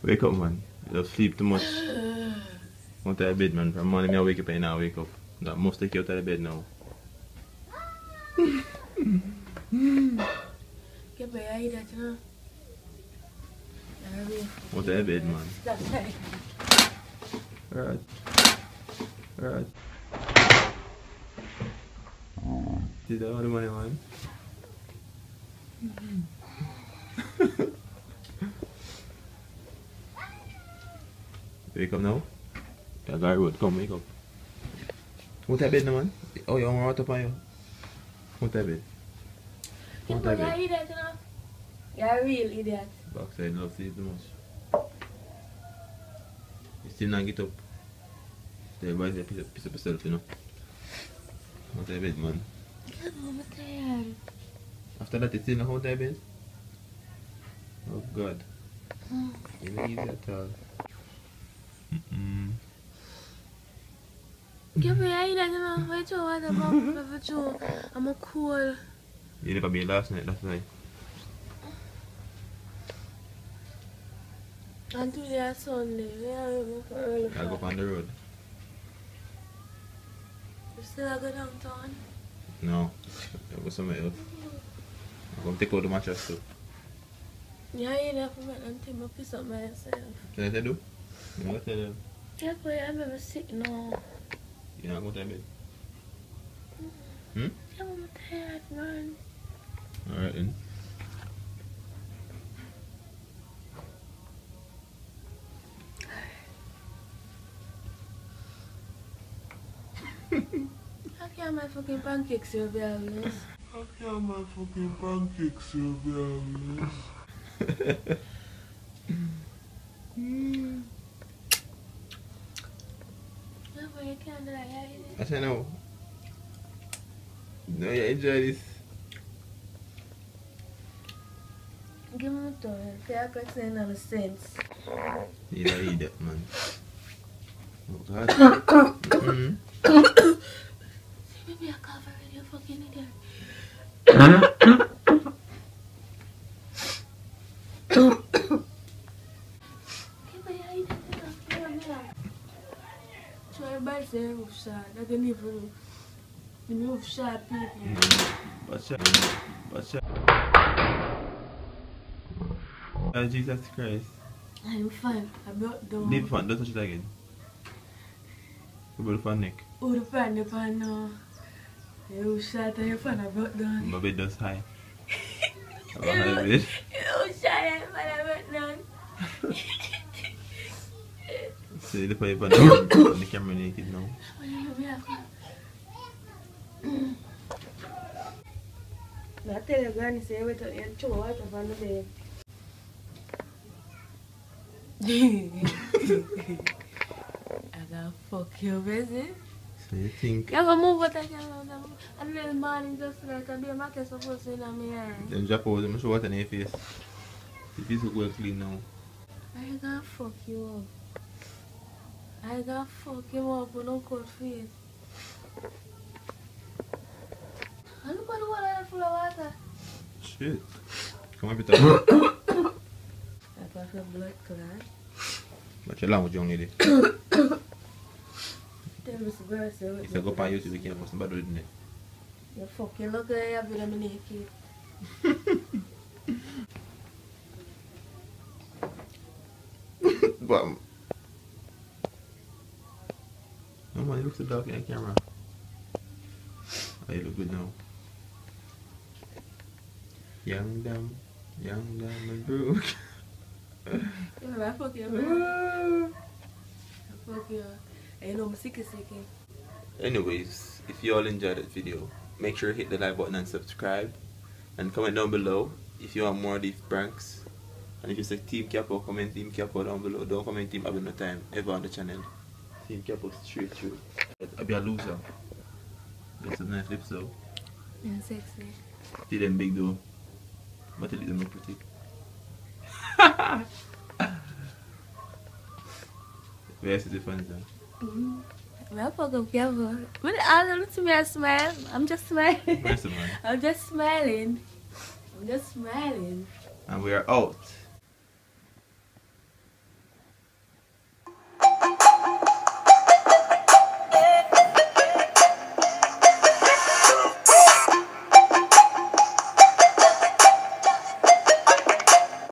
Wake up, man. You just sleep too much. Go to bed, man. From morning I wake up and now wake up. That must take you out of the bed now. Get my eye that, you know. Go to bed, man. Alright. Alright. See that all the money, man? Wake up now. Yeah, guy road, come wake up. Go to bed now, man. Oh, you want to upon you? Go to bed. Go to bed. You're an idiot, you know. You're a real idiot. Backside love sleep too much. You still not get up. The boys say piss up yourself, you know. Go to bed, man. I'm tired. After that, you still not go to bed? Oh God. You don't easy at all. Give me eye that, you know. Wait till what about I'm a cool. You never be last night, that's why. And today is Sunday. We are going for early. I'll go up on the road. You still go downtown? No. I'll go somewhere else. I'm going to take out the mattress too. Yeah, you have to make them take my piece up myself. Can I tell you? You want to tell them? Yeah, but I'm never sick now. You're not going to bed? Yeah, I'm tired, man. Alright then. How can my fucking pancakes will be obvious? How can my fucking pancakes will be obvious? No, but you can't do that, yeah, I said no. No, you enjoy this. Give me a toy. See, I can say none of sense. You don't eat that, man. Oh, God. See, maybe I cover it, you fucking idiot. So everybody say roof shot. That didn't even the roof shot people. What's up? Oh, Jesus Christ. I'm fine. I brought down. Leave the fan, don't touch it again. You put the fan neck. Oh, the fan, no. The roof shot and your fan, I brought down. My bed does high. I'm on high bed. The roof shot and your fan, I brought down. See the pipe on the camera naked now. I tell your granny, say, wait till you throw water from the bed. I gotta fuck you, busy. So you think? You gonna move what I can and then the morning just like I do my case of what's in my hair. Then drop out, I'm show water in your face. Your face look well clean now. I gotta fuck you up. I gotta fuck you up with no cold face. And look at the water full of water. Shit. Come on, Peter. I got your blood clot. But your language, young lady. Tell me some girl say what. If you go on YouTube, you can't post some bad word in it. You fucking look at you, I'm naked. But no man, you look so dark in the camera. Oh, you look good now. Young, dumb, and broke. Yeah, I fuck you, man. I fuck you. I know I'm sick. Anyways, if you all enjoyed that video, make sure to hit the like button and subscribe. And comment down below if you want more of these pranks. And if you say Team Capo, comment Team Capo down below. Don't comment Team Abbi no time ever on the channel. Team Capo straight through. I'll be a loser. Got some nice lips though. Yeah, sexy. See them big though. But it them look pretty. Where's the fun then? Well, fuck up, Capo. But I look to me, I smile. I'm just smiling. Where's the man? I'm just smiling. I'm just smiling. And we are out.